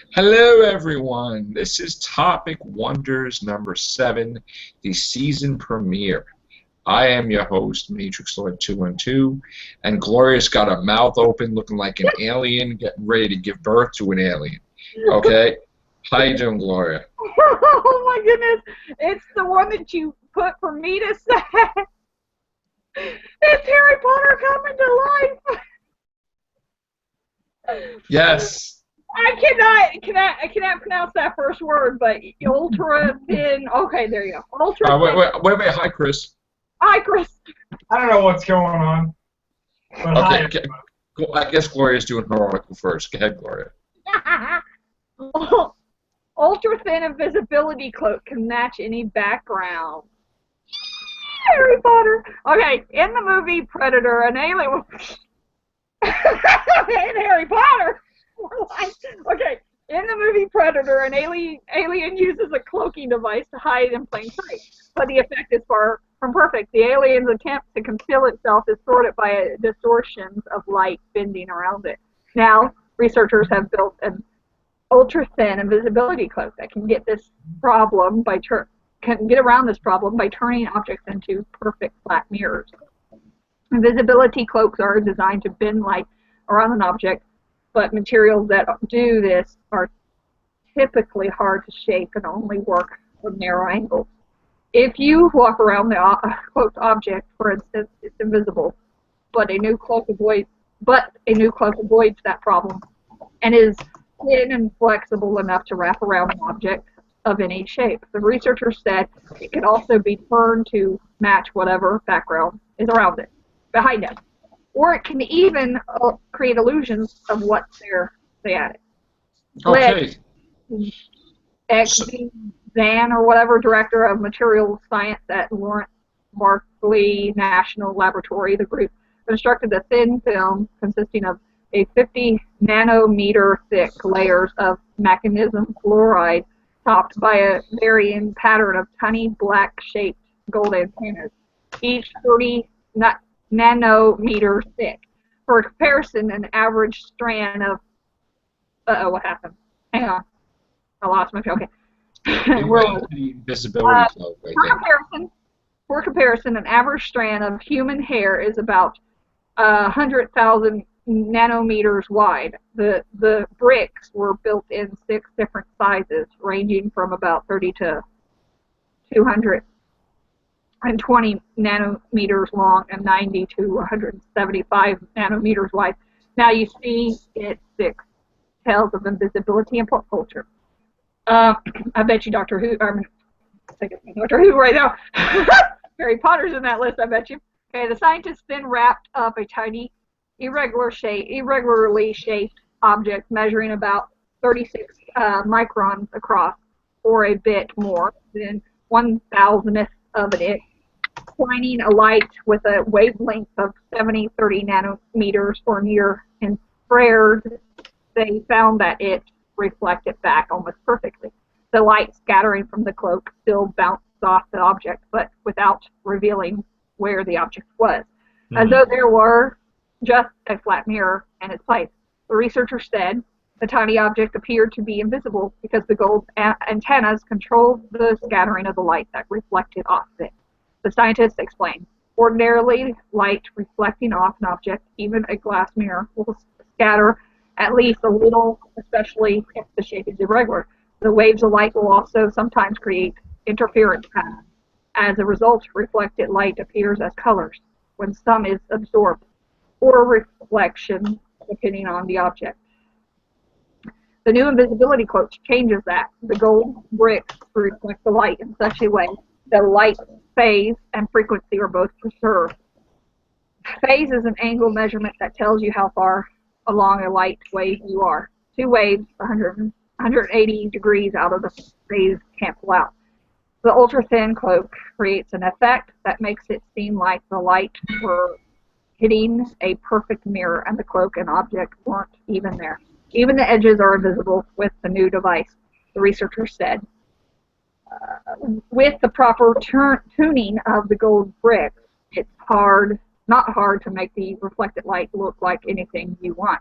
Hello, everyone. This is Topic Wonders number 7, the season premiere. I am your host, Matrix Lord 212, and Gloria's got a mouth open looking like an alien getting ready to give birth to an alien. Okay? How you doing, Gloria? Oh my goodness. It's the one that you put for me to say. It's Harry Potter coming to life. Yes. I cannot pronounce that first word, but ultra thin. Okay, there you go. Ultra thin. Wait. Hi, Chris. Hi, Chris. I don't know what's going on. But Okay, I guess Gloria's doing her article first. Go ahead, Gloria. Ultra thin invisibility cloak can match any background. Harry Potter. Okay, in the movie Predator, an alien. In Harry Potter. Okay, in the movie Predator, an alien uses a cloaking device to hide in plain sight, but the effect is far from perfect. The alien's attempt to conceal itself is thwarted by distortions of light bending around it. Now, researchers have built an ultra-thin invisibility cloak that can get this problem around this problem by turning objects into perfect flat mirrors. Invisibility cloaks are designed to bend light around an object, but materials that do this are typically hard to shape and only work from narrow angles. If you walk around the cloaked object, for instance, it's invisible, but a new cloak avoids that problem and is thin and flexible enough to wrap around an object of any shape. The researchers said it can also be turned to match whatever background is around it, behind it. Or it can even create illusions of what's there they added. Okay. Zan or whatever, director of materials science at Lawrence Berkeley National Laboratory, the group constructed a thin film consisting of a 50 nanometer thick layers of magnesium fluoride topped by a varying pattern of tiny black-shaped gold antennas, each 30 nanometer thick. For comparison, an average strand of... what happened? Hang on. I lost my... Okay. The invisibility cloak, For comparison, an average strand of human hair is about 100,000 nanometers wide. The bricks were built in 6 different sizes, ranging from about 30 to 220 nanometers long and 90 to 175 nanometers wide. Now you see it's 6 tales of invisibility in pop culture. I bet you Doctor Who right now. Harry Potter's in that list, I bet you. Okay, the scientists then wrapped up a tiny, irregularly shaped object measuring about 36 microns across, or a bit more than 1,000th of an inch, shining a light with a wavelength of 30 nanometers or near infrared. They found that it reflected back almost perfectly. The light scattering from the cloak still bounced off the object, but without revealing where the object was, as though there were just a flat mirror in its place. The researchers said the tiny object appeared to be invisible because the gold antennas controlled the scattering of the light that reflected off it. The scientists explained, ordinarily, light reflecting off an object, even a glass mirror, will scatter at least a little, especially if the shape is irregular. The waves of light will also sometimes create interference patterns. As a result, reflected light appears as colors when some is absorbed, or reflection, depending on the object. The new invisibility cloak changes that. The gold bricks reflect the light in such a way that light phase and frequency are both preserved. Phase is an angle measurement that tells you how far along a light wave you are. 2 waves, 180 degrees out of the phase cancel out. The ultra-thin cloak creates an effect that makes it seem like the light were hitting a perfect mirror and the cloak and object weren't even there. Even the edges are invisible with the new device, the researchers said. With the proper tuning of the gold bricks, it's not hard to make the reflected light look like anything you want.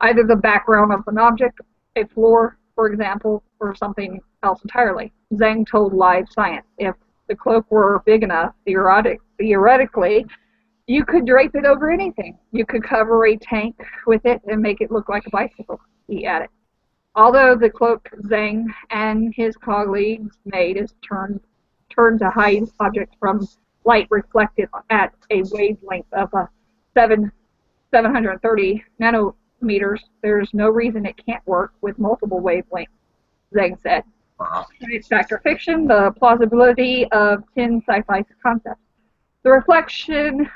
Either the background of an object a floor, for example, or something else entirely. Zhang told Live Science, if the cloak were big enough, theoretically, you could drape it over anything. You could cover a tank with it and make it look like a bicycle, he added. Although the cloak Zhang and his colleagues made is turned to hide objects from light reflected at a wavelength of 730 nanometers, there's no reason it can't work with multiple wavelengths, Zhang said. Science factor fiction, the plausibility of 10 sci-fi concepts. The reflection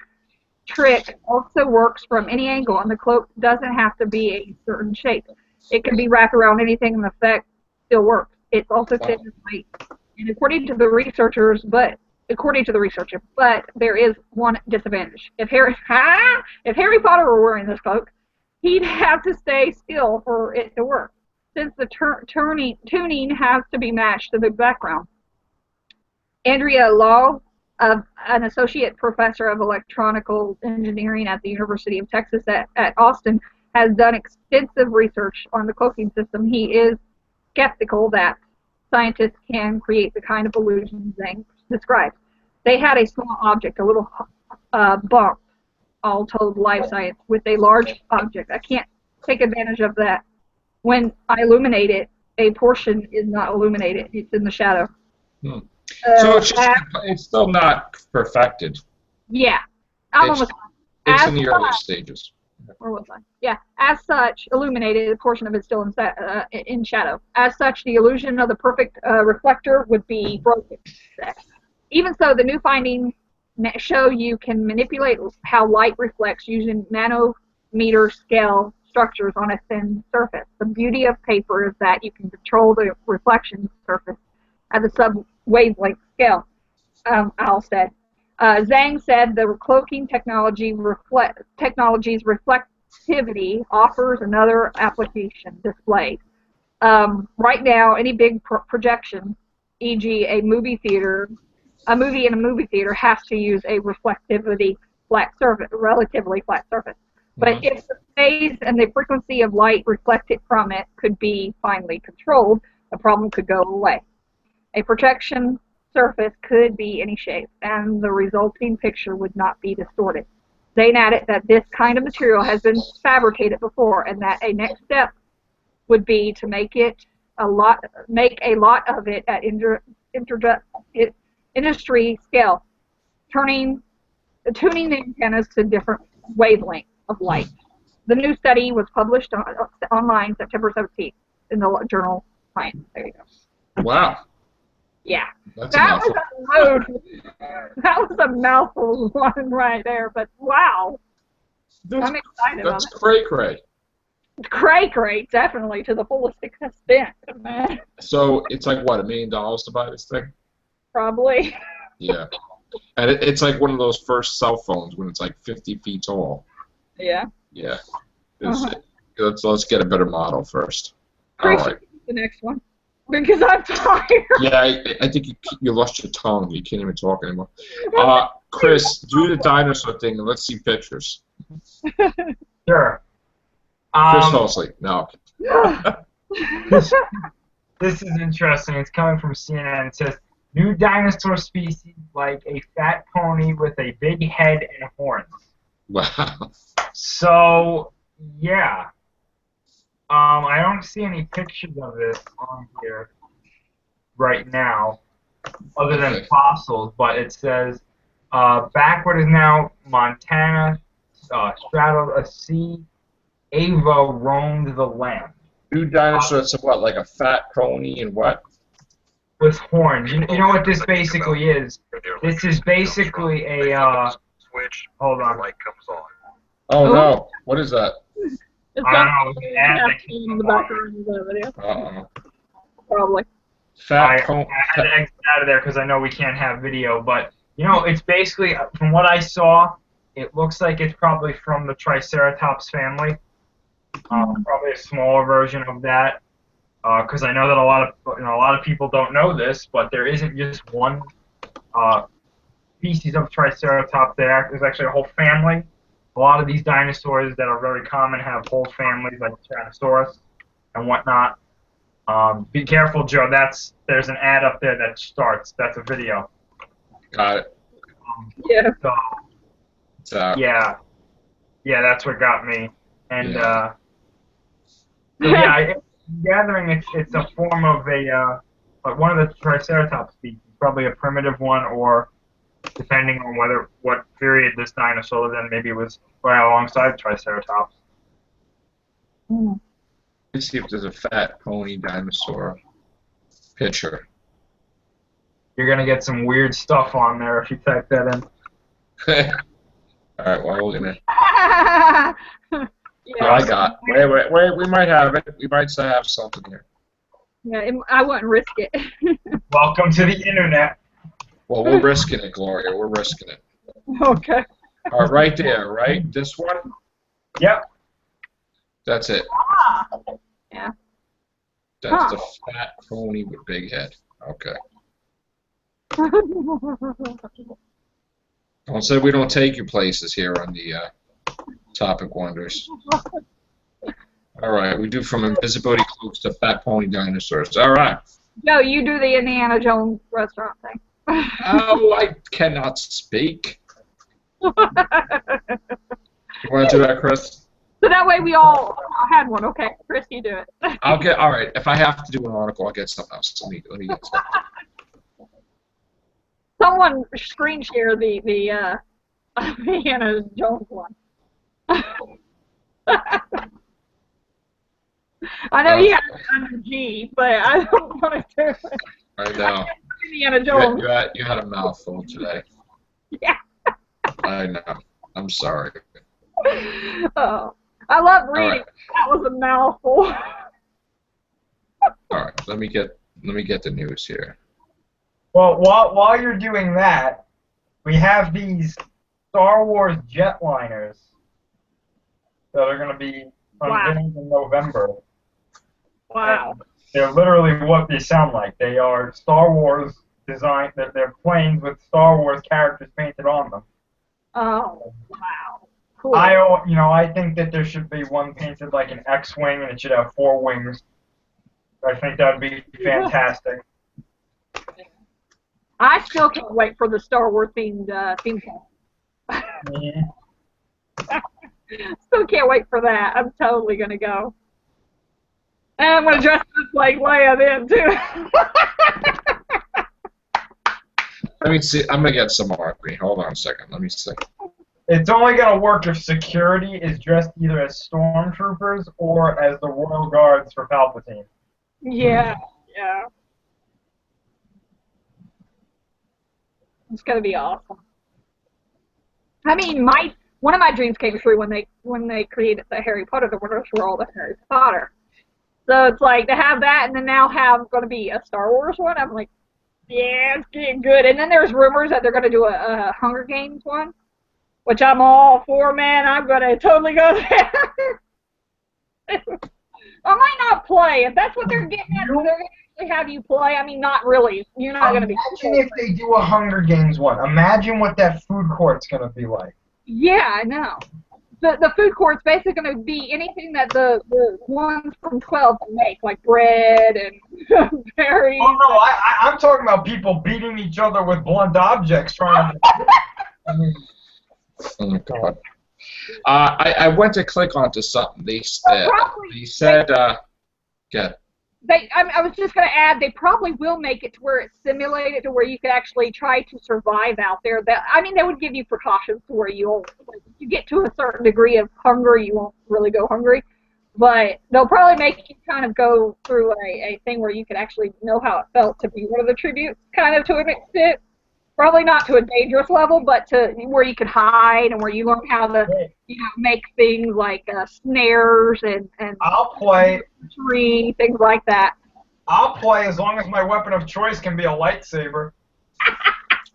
trick also works from any angle, and the cloak doesn't have to be a certain shape. It can be wrapped around anything, and the effect still works. It's also thin and light. And according to the researcher, but there is one disadvantage. If Harry Potter were wearing this cloak, he'd have to stay still for it to work, since the tuning has to be matched to the background. Andrea Law, an associate professor of electronical engineering at the University of Texas at Austin, has done extensive research on the cloaking system. He is skeptical that scientists can create the kind of illusions Zhang described. They had a small object, a little bump, all told Live Science, with a large object. I can't take advantage of that. When I illuminate it, a portion is not illuminated. It's in the shadow. So it's still not perfected. Yeah. It's in the early stages. Where was I? Yeah. As such, illuminated, a portion of it still in shadow. As such, the illusion of the perfect reflector would be broken. Even so, the new findings show you can manipulate how light reflects using nanometer scale structures on a thin surface. The beauty of paper is that you can control the reflection surface at the sub-wavelength scale, Al said. Zhang said the cloaking technology's reflectivity offers another application displayed. Right now, any big projection, e.g. a movie in a movie theater, has to use a relatively flat surface. But if the phase and the frequency of light reflected from it could be finely controlled, the problem could go away. A projection surface could be any shape, and the resulting picture would not be distorted. Zhang added that this kind of material has been fabricated before, and that a next step would be to make a lot of it at industry scale, tuning the antennas to different wavelengths of light. The new study was published online September 17th in the journal Science. There you go. Wow. Yeah. That was a mouthful one right there, but wow. I'm excited about it. That's cray-cray. Cray-cray, definitely, to the fullest extent, man. So it's like, what, $1 million to buy this thing? Probably. Yeah. And it's like one of those first cell phones when it's like 50 feet tall. Yeah. Yeah. Let's get a better model first. All right. The next one. Because I'm tired. Yeah, I think you lost your tongue. You can't even talk anymore. Chris, do the dinosaur thing and let's see pictures. Sure. Chris fell asleep. No. This is interesting. It's coming from CNN. It says, new dinosaur species like a fat pony with a big head and horns. Wow. So, yeah. I don't see any pictures of this on here right now, other than fossils, but it says, back what is now Montana, straddled a sea, Ava roamed the land. New dinosaurs, what, like a fat pony and what? With horns. You know what this basically is? This is basically a, hold on. Oh no, what is that? It's I don't know. in the background of the video. Probably. Fat I had to exit out of there because I know we can't have video, but you know, it's basically, from what I saw, it looks like it's probably from the Triceratops family. Probably a smaller version of that, because I know that a lot of people don't know this, but there isn't just one species of Triceratops. There's actually a whole family. A lot of these dinosaurs that are very common have whole families, like Tyrannosaurus. and whatnot. Be careful, Joe. There's an ad up there that starts. That's a video. Got it. Yeah. So yeah, that's what got me. And Yeah. so yeah, gathering it's a form of like one of the Triceratops species, probably a primitive one, or depending on what period this dinosaur lived in, maybe it was right alongside Triceratops. Let's see if there's a fat pony dinosaur picture. You're gonna get some weird stuff on there if you type that in. All right, well, we're gonna. Yeah. I got. Wait. We might have it. We might still have something here. Yeah, I wouldn't risk it. Welcome to the internet. Well, we're risking it, Gloria. We're risking it. Okay. All right, right there, right? This one? Yep. That's it. Yeah. That's the fat pony with big head. Okay. Don't say we don't take you places here on the Topic Wonders. All right, we do from invisibility cloaks to fat pony dinosaurs. All right. No, you do the Indiana Jones restaurant thing. Oh, I cannot speak. You want to do that, Chris? So that way we all had one. Okay, Chris, you do it. All right. If I have to do an article, I'll get something else. Let me get something. Someone screen share the Indiana Jones one. I know you have it under G, but I don't want to do it. I know. Indiana Jones. You had a mouthful today. Yeah. I know. I'm sorry. Oh, I love reading. Right. That was a mouthful. All right. Let me get the news here. Well, while you're doing that, we have these Star Wars jetliners that are going to be unveiled in November. Wow. And they're literally what they sound like. They are Star Wars designed. They're planes with Star Wars characters painted on them. Oh, wow. Cool. I think that there should be one painted like an X-wing, and it should have 4 wings. I think that would be fantastic. I still can't wait for the Star Wars themed theme song. Yeah. Still can't wait for that. I'm totally gonna go. And I'm gonna dress up like Leia then too. Let me see. I'm gonna get some more. Hold on a second. Let me see. It's only going to work if security is dressed either as stormtroopers or as the royal guards for Palpatine. Yeah. It's gonna be awesome. I mean, one of my dreams came true when they created the Harry Potter, the Wondrous World of Harry Potter. So it's like to have that, and then now have going to be a Star Wars one. I'm like, yeah, it's getting good. And then there's rumors that they're going to do a Hunger Games one, which I'm all for, man. I'm going to totally go there. I might not play. If that's what they're getting at, they're going to actually have you play. I mean, not really. You're not going to be. Imagine if they do a Hunger Games one. Imagine what that food court's going to be like. Yeah, I know. The food court's basically going to be anything that the ones from 12 make, like bread and berries. Oh, no, I'm talking about people beating each other with blunt objects trying to... I mean, oh, God. I went to click onto something. They said, yeah. I was just going to add, they probably will make it to where it's simulated to where you can actually try to survive out there. I mean, they would give you precautions to where you get to a certain degree of hunger, you won't really go hungry. But they'll probably make you kind of go through a thing where you can actually know how it felt to be one of the tributes, kind of to an extent. Probably not to a dangerous level, but to where you could hide and where you learn how to, make things like snares and I'll play things like that. I'll play as long as my weapon of choice can be a lightsaber.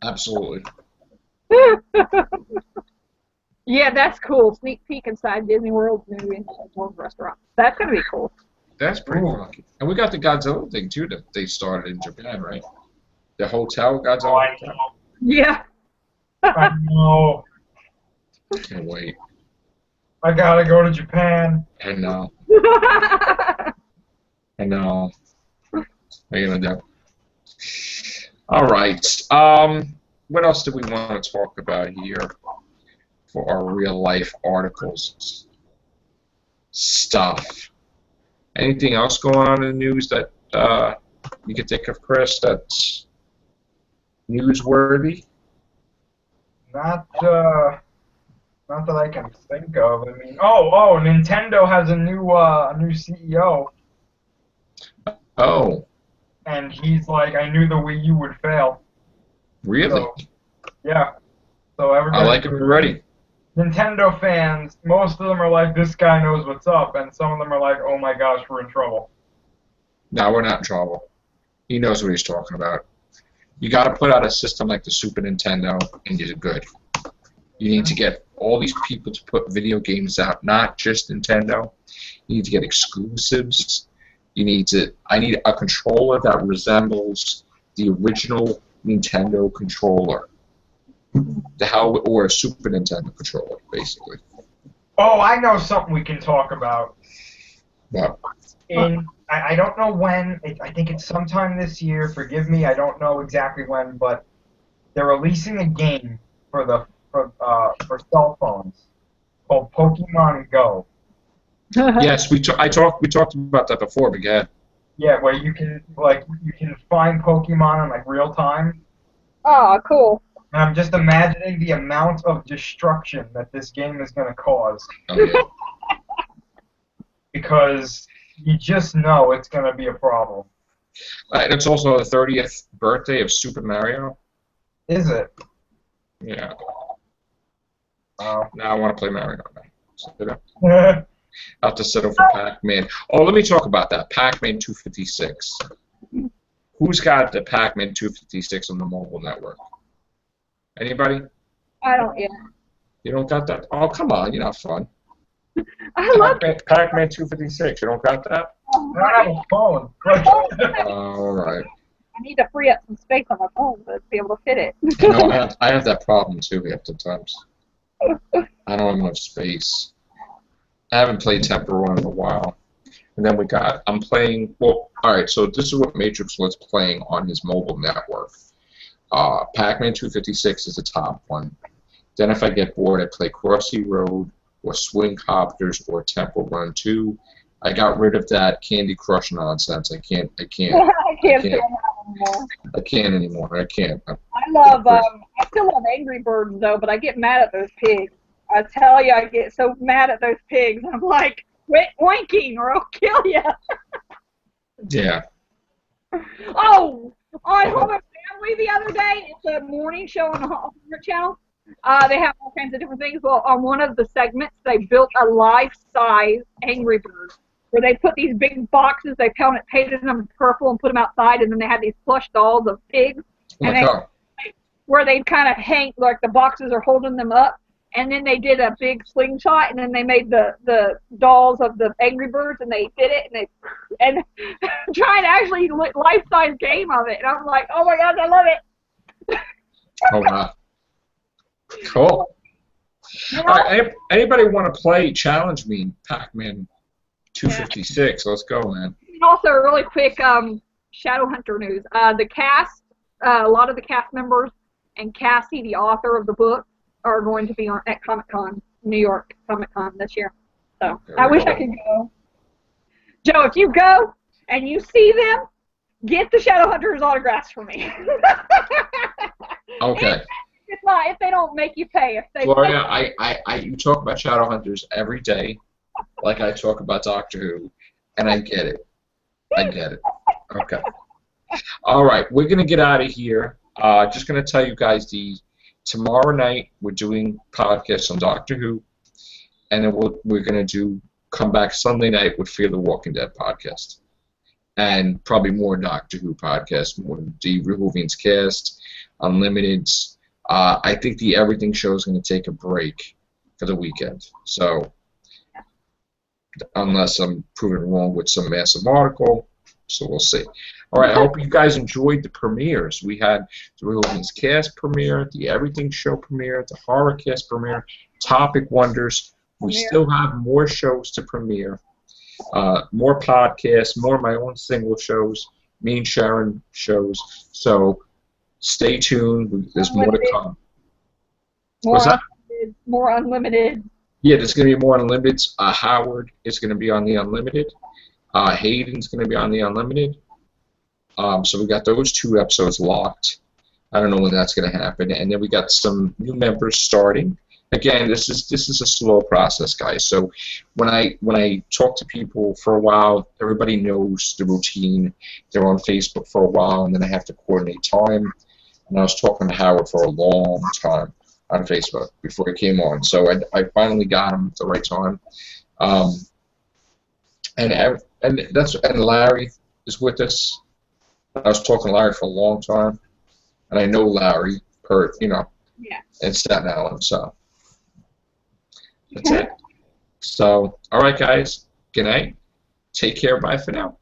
Absolutely. Yeah, that's cool. Sneak peek inside Disney World's new Indiana Jones restaurant. That's gonna be cool. That's pretty funky. And we got the Godzilla thing too that they started in Japan, right? The hotel, Godzilla hotel. Yeah. I know. Can't wait. I gotta go to Japan. I know. I know. What are you gonna do? All right. What else do we want to talk about here for our real life articles stuff? Anything else going on in the news that you can think of, Chris, that's newsworthy? Not that I can think of. I mean, Nintendo has a new CEO, Oh, and he's like, I knew the Wii U would fail. really? So, yeah. So I everybody, like it already. Nintendo fans, most of them are like, this guy knows what's up, and some of them are like, oh my gosh, we're in trouble. No, we're not in trouble. He knows what he's talking about. You got to put out a system like the Super Nintendo, and you're good. You need to get all these people to put video games out, not just Nintendo. You need to get exclusives. I need a controller that resembles the original Nintendo controller. Or a Super Nintendo controller, basically. Oh, I know something we can talk about. Yeah. I don't know when. I think it's sometime this year. Forgive me, I don't know exactly when, but they're releasing a game for cell phones called Pokemon Go. Yes, I talked about that before, but yeah. Yeah, where you can find Pokemon in like real time. Oh, cool. And I'm just imagining the amount of destruction that this game is going to cause. Oh, yeah. Because you just know it's going to be a problem. And it's also the 30th birthday of Super Mario. Is it? Yeah. Oh. Now I want to play Mario. I have to settle for Pac-Man. Oh, let me talk about that. Pac-Man 256. Who's got the Pac-Man 256 on the mobile network? Anybody? I don't yet. You don't got that? Oh, come on. You're not fun. I love Pac-Man 256. You don't got that? I don't have a phone. All right. I need to free up some space on my phone to be able to fit it. No, I have that problem too half the times. I don't have enough space. I haven't played Temple Run in a while. And then I'm playing, well, alright, so this is what Matrix was playing on his mobile network. Pac-Man 256 is the top one. Then if I get bored, I play Crossy Road, or Swing Copters, or Temple Run 2. I got rid of that Candy Crush nonsense. I can't I can't feel that anymore. I can't anymore. I can't. I still love Angry Birds though, but I get mad at those pigs. I tell you, I get so mad at those pigs. I'm like, quit oinking or I'll kill you. Yeah. Oh, on Home and Family the other day, it's a morning show on the Home Channel. They have all kinds of different things. Well, on one of the segments, they built a life-size Angry Bird, where they put these big boxes, they painted them purple and put them outside, and then they had these plush dolls of pigs, where they kind of hang, like the boxes are holding them up, and then they did a big slingshot, and then they made the dolls of the Angry Birds, and they did it, and trying to actually life-size game of it, and I'm like, oh my God, I love it. Oh, wow. Cool. All right, anybody want to play? Challenge me, Pac-Man 256. Let's go, man. And also, really quick Shadowhunter news. The cast, a lot of the cast members, and Cassie, the author of the book, are going to be at Comic-Con, New York Comic-Con this year. So I wish I could go. Joe, if you go and you see them, get the Shadowhunters autographs for me. Okay. If they don't make you pay. Gloria, you talk about Shadowhunters every day, like I talk about Doctor Who, and I get it. I get it. Okay. All right, we're gonna get out of here. Just gonna tell you guys tomorrow night we're doing podcasts on Doctor Who, and then we're gonna come back Sunday night with Fear the Walking Dead podcast, and probably more Doctor Who podcasts, more the Rehovians cast, Unlimited. I think the Everything show is going to take a break for the weekend. So, unless I'm proven wrong with some massive article, so we'll see. All right, I hope you guys enjoyed the premieres. We had the Rehovians cast premiere, the Everything show premiere, the Horror cast premiere, Topic Wonders. We still have more shows to premiere. more podcasts, more of my own single shows, me and Sharon shows. So stay tuned. There's more to Unlimited. come. More What's that? unlimited. More unlimited. Yeah, there's going to be more Unlimited. Howard is going to be on the Unlimited. Hayden's going to be on the Unlimited. So we got those 2 episodes locked. I don't know when that's going to happen. And then we got some new members starting. Again, this is a slow process, guys. So when I talk to people for a while, everybody knows the routine. They're on Facebook for a while, and then I have to coordinate time. And I was talking to Howard for a long time on Facebook before he came on. So I finally got him at the right time. And Larry is with us. I was talking to Larry for a long time, and I know Larry Yeah. in Staten Island. So that's it. So, all right, guys. Good night. Take care. Bye for now.